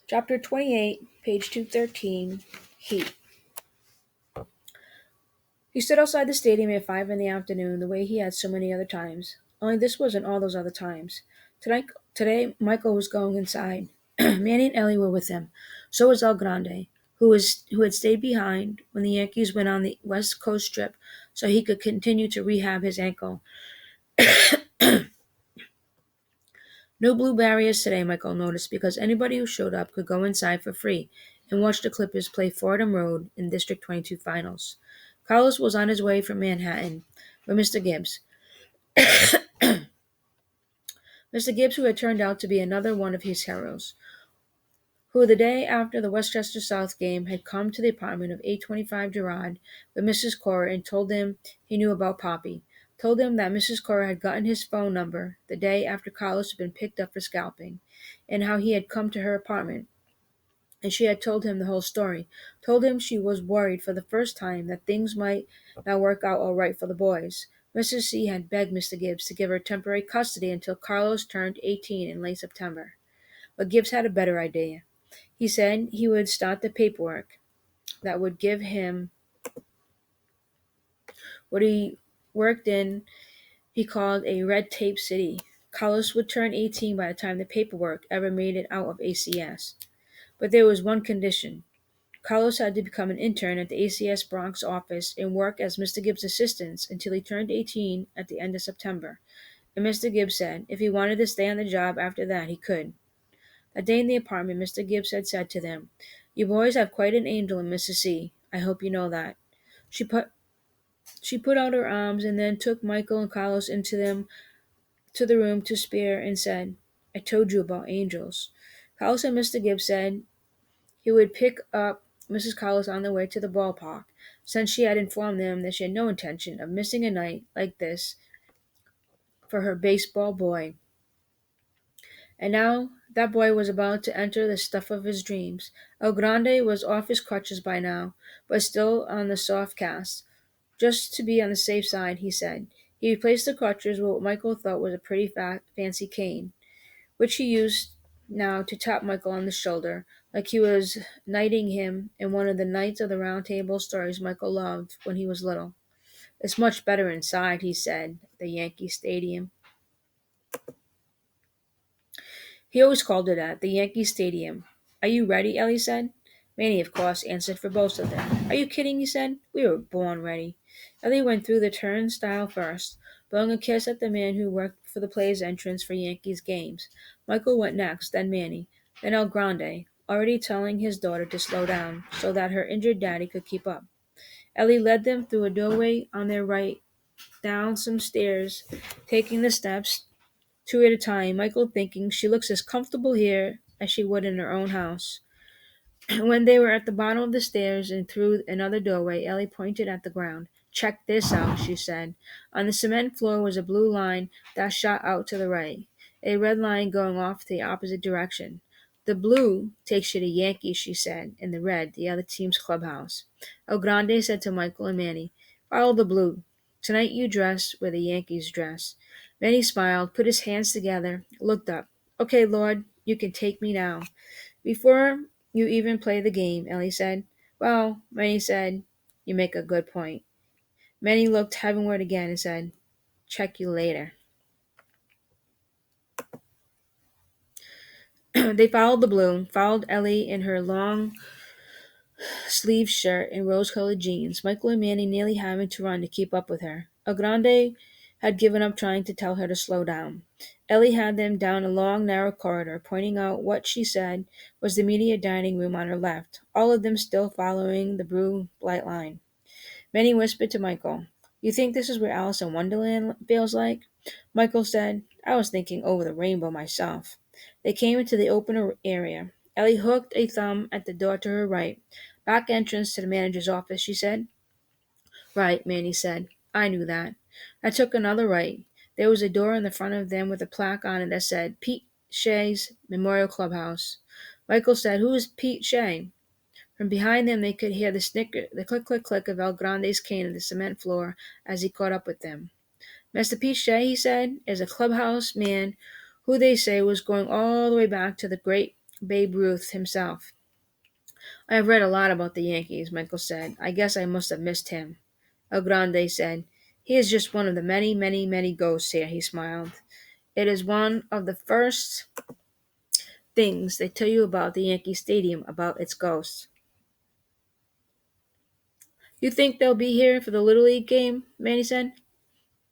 Chapter 28, page 213, Heat. He stood outside the stadium at 5 in the afternoon, the way he had so many other times. Only this wasn't all those other times. Today, Michael was going inside. Manny and Ellie were with him. So was El Grande, who had stayed behind when the Yankees went on the West Coast trip so he could continue to rehab his ankle. No blue barriers today, Michael noticed, because anybody who showed up could go inside for free and watch the Clippers play Fordham Road in District 22 Finals. Carlos was on his way from Manhattan with Mr. Gibbs. Mr. Gibbs, who had turned out to be another one of his heroes, who the day after the Westchester South game had come to the apartment of 825 Gerard with Mrs. Cora and told him he knew about Poppy. Told him that Mrs. Cora had gotten his phone number the day after Carlos had been picked up for scalping, and how he had come to her apartment. And she had told him the whole story. Told him she was worried for the first time that things might not work out all right for the boys. Mrs. C had begged Mr. Gibbs to give her temporary custody until Carlos turned 18 in late September. But Gibbs had a better idea. He said he would start the paperwork that would give him what he worked in he called a red tape city. Carlos would turn 18 by the time the paperwork ever made it out of ACS. But there was one condition. Carlos had to become an intern at the ACS Bronx office and work as Mr. Gibbs' assistant until he turned 18 at the end of September. And Mr. Gibbs said if he wanted to stay on the job after that, he could. That day in the apartment, Mr. Gibbs had said to them, "You boys have quite an angel in Mrs. C. I hope you know that." She put out her arms and then took Michael and Carlos into them to the room to spare and said, "I told you about angels." Carlos and Mr. Gibbs said he would pick up Mrs. Carlos on the way to the ballpark, since she had informed them that she had no intention of missing a night like this for her baseball boy. And now that boy was about to enter the stuff of his dreams. El Grande was off his crutches by now, but still on the soft cast. Just to be on the safe side, he said. He replaced the crutches with what Michael thought was a pretty fancy cane, which he used now to tap Michael on the shoulder, like he was knighting him in one of the Knights of the Round Table stories Michael loved when he was little. "It's much better inside," he said, at the Yankee Stadium. He always called it that, the Yankee Stadium. "Are you ready?" Ellie said. Manny, of course, answered for both of them. "Are you kidding?" he said. "We were born ready." Ellie went through the turnstile first, blowing a kiss at the man who worked for the players' entrance for Yankees games. Michael went next, then Manny, then El Grande, already telling his daughter to slow down so that her injured daddy could keep up. Ellie led them through a doorway on their right, down some stairs, taking the steps two at a time, Michael thinking she looks as comfortable here as she would in her own house. When they were at the bottom of the stairs and through another doorway, Ellie pointed at the ground. "Check this out," she said. On the cement floor was a blue line that shot out to the right, a red line going off the opposite direction. "The blue takes you to Yankees," she said, and the red, the other team's clubhouse. El Grande said to Michael and Manny, "Follow the blue. Tonight you dress where the Yankees dress." Manny smiled, put his hands together, looked up. "Okay, Lord, you can take me now." "Before you even play the game," Ellie said. "Well," Manny said, "you make a good point." Manny looked heavenward again and said, "Check you later." They followed the blue, followed Ellie in her long sleeved shirt and rose-colored jeans, Michael and Manny nearly having to run to keep up with her. El Grande had given up trying to tell her to slow down. Ellie had them down a long, narrow corridor, pointing out what she said was the media dining room on her left, all of them still following the blue light line. Manny whispered to Michael, "You think this is where Alice in Wonderland feels like?" Michael said, "I was thinking over the rainbow myself." They came into the open area. Ellie hooked a thumb at the door to her right. "Back entrance to the manager's office," she said. "Right," Manny said. "I knew that." I took another right. There was a door in the front of them with a plaque on it that said, "Pete Shea's Memorial Clubhouse." Michael said, "Who is Pete Shea?" From behind them they could hear the click-click-click of El Grande's cane on the cement floor as he caught up with them. "Mr. Pete Shea," he said, "is a clubhouse man who they say was going all the way back to the great Babe Ruth himself. I have read a lot about the Yankees, Michael said. I guess I must have missed him. El Grande said, He is just one of the many, many, many ghosts here, he smiled. It is one of the first things they tell you about the Yankee Stadium, about its ghosts. You think they'll be here for the Little League game? Manny said.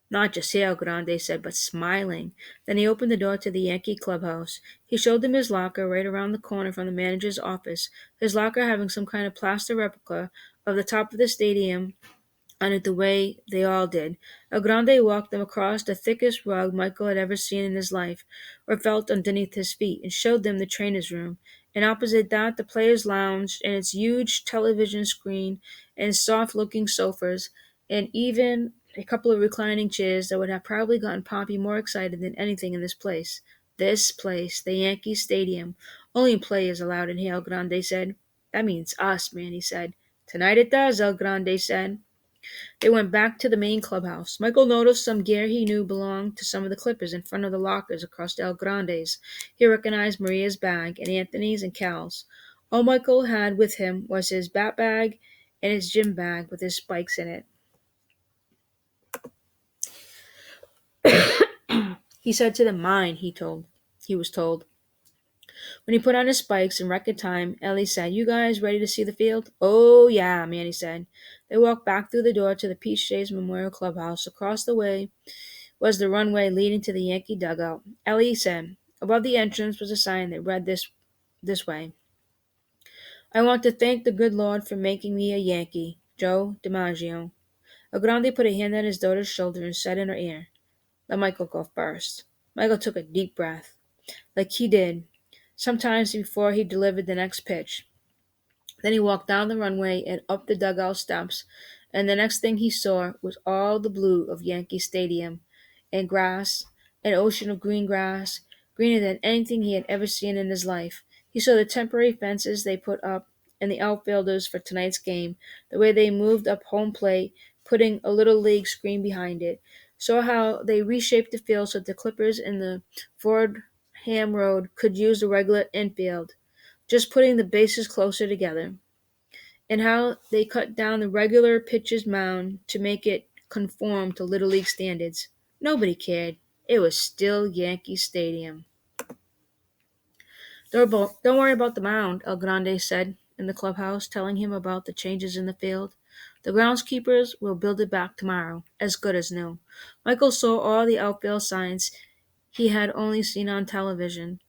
Not just here, Grande said, but smiling. Then he opened the door to the Yankee clubhouse. He showed them his locker right around the corner from the manager's office, his locker having some kind of plaster replica of the top of the stadium on it the way they all did. El Grande walked them across the thickest rug Michael had ever seen in his life, or felt underneath his feet, and showed them the trainer's room, and opposite that the players' lounge and its huge television screen and soft-looking sofas, and even a couple of reclining chairs that would have probably gotten Poppy more excited than anything in this place. This place, the Yankee Stadium. Only players allowed in here, El Grande said. That means us, Manny said. Tonight it does, El Grande said. They went back to the main clubhouse. Michael noticed some gear he knew belonged to some of the Clippers in front of the lockers across El Grande's. He recognized Maria's bag and Anthony's and Cal's. All Michael had with him was his bat bag and his gym bag with his spikes in it. He said to them, Mine, he was told. When he put on his spikes in record time, Ellie said, You guys ready to see the field? Oh, yeah, Manny said. They walked back through the door to the Peach Shades Memorial Clubhouse. Across the way was the runway leading to the Yankee dugout. Ellie said, Above the entrance was a sign that read this way. I want to thank the good Lord for making me a Yankee, Joe DiMaggio. El Grande put a hand on his daughter's shoulder and said in her ear, Let Michael go first. Michael took a deep breath, like he did sometimes before he delivered the next pitch. Then he walked down the runway and up the dugout steps, and the next thing he saw was all the blue of Yankee Stadium, and grass, an ocean of green grass, greener than anything he had ever seen in his life. He saw the temporary fences they put up and the outfielders for tonight's game, the way they moved up home plate, putting a little league screen behind it. Saw how they reshaped the field so the Clippers in the Fordham Road could use the regular infield, just putting the bases closer together, and how they cut down the regular pitcher's mound to make it conform to Little League standards. Nobody cared. It was still Yankee Stadium. Don't worry about the mound, El Grande said in the clubhouse, telling him about the changes in the field. The groundskeepers will build it back tomorrow, as good as new. Michael saw all the outfield signs he had only seen on television.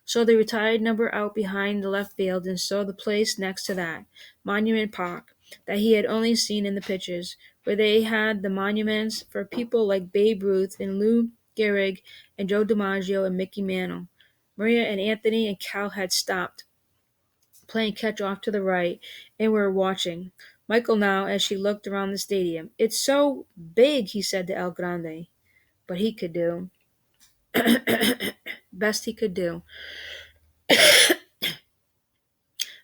Saw the retired number out behind the left field and saw the place next to that, Monument Park, that he had only seen in the pictures, where they had the monuments for people like Babe Ruth and Lou Gehrig and Joe DiMaggio and Mickey Mantle. Maria and Anthony and Cal had stopped, playing catch off to the right, and were watching. Michael now, as she looked around the stadium. It's so big, he said to El Grande. But he could do. Best he could do.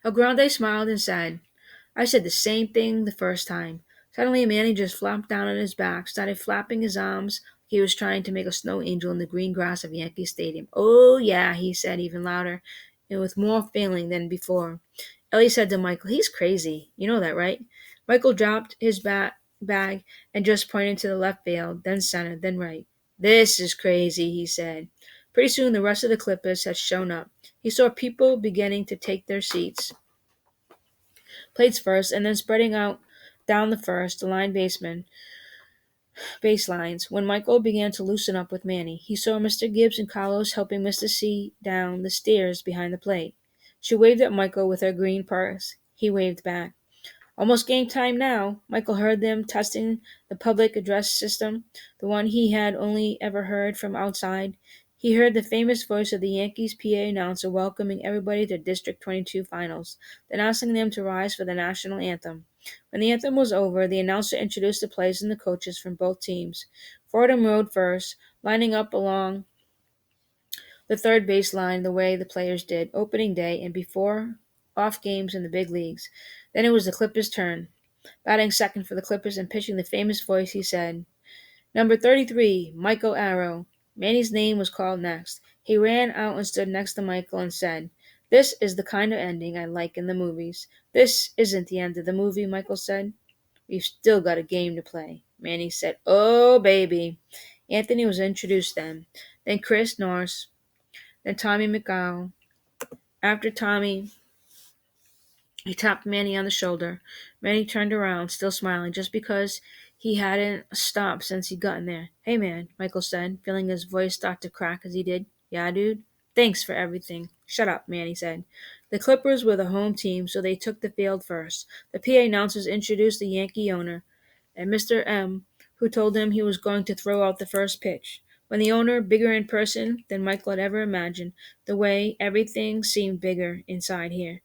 El Grande smiled and said, I said the same thing the first time. Suddenly Manny just flopped down on his back, started flapping his arms like he was trying to make a snow angel in the green grass of Yankee Stadium. Oh, yeah, he said even louder, and with more feeling than before. Ellie said to Michael, He's crazy. You know that, right? Michael dropped his bag and just pointed to the left field, then center, then right. This is crazy, he said. Pretty soon the rest of the Clippers had shown up. He saw people beginning to take their plates first, and then spreading out down the first, the line baselines. When Michael began to loosen up with Manny, he saw Mr. Gibbs and Carlos helping Mr. C down the stairs behind the plate. She waved at Michael with her green purse. He waved back. Almost game time now. Michael heard them testing the public address system, the one he had only ever heard from outside. He heard the famous voice of the Yankees PA announcer welcoming everybody to District 22 finals, then asking them to rise for the national anthem. When the anthem was over, the announcer introduced the players and the coaches from both teams. Fordham rode first, lining up along the third baseline the way the players did, opening day and before off games in the big leagues. Then it was the Clippers' turn. Batting second for the Clippers and pitching the famous voice, he said, Number 33, Michael Arrow. Manny's name was called next. He ran out and stood next to Michael and said, This is the kind of ending I like in the movies. This isn't the end of the movie, Michael said. We've still got a game to play. Manny said, Oh, baby. Anthony was introduced then Chris Norris, then Tommy McGowan. After Tommy, he tapped Manny on the shoulder. Manny turned around, still smiling, just because he hadn't stopped since he'd gotten there. Hey, man, Michael said, feeling his voice start to crack as he did. Yeah, dude? Thanks for everything. Shut up, Manny said. The Clippers were the home team, so they took the field first. The PA announcers introduced the Yankee owner, and Mr. M, who told him he was going to throw out the first pitch. When the owner, bigger in person than Michael had ever imagined, the way everything seemed bigger inside here.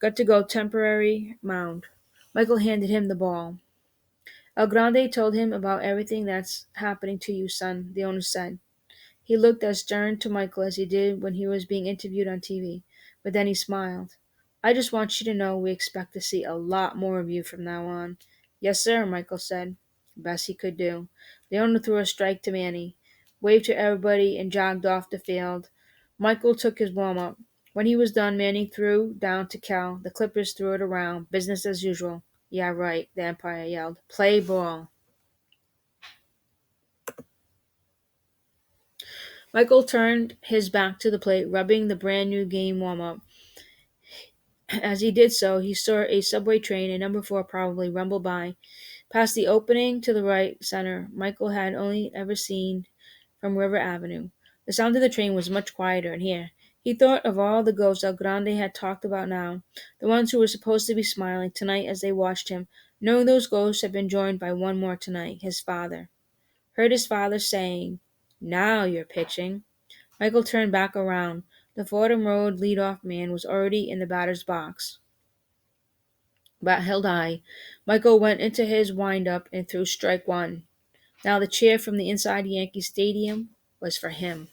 Got to go temporary mound. Michael handed him the ball. El Grande told him about everything that's happening to you, son, the owner said. He looked as stern to Michael as he did when he was being interviewed on TV, but then he smiled. I just want you to know we expect to see a lot more of you from now on. Yes, sir, Michael said. Best he could do. The owner threw a strike to Manny, waved to everybody, and jogged off the field. Michael took his warm up. When he was done, Manny threw down to Cal. The Clippers threw it around. Business as usual. Yeah, right, the umpire yelled. Play ball. Michael turned his back to the plate, rubbing the brand new game warm up. As he did so, he saw a subway train, a number 4 probably, rumble by. Past the opening to the right center, Michael had only ever seen from River Avenue. The sound of the train was much quieter in here. He thought of all the ghosts El Grande had talked about now, the ones who were supposed to be smiling tonight as they watched him, knowing those ghosts had been joined by one more tonight, his father. Heard his father saying, Now you're pitching. Michael turned back around. The Fordham Road leadoff man was already in the batter's box. Bat held high. Michael went into his wind-up and threw strike 1. Now the cheer from the inside Yankee Stadium was for him.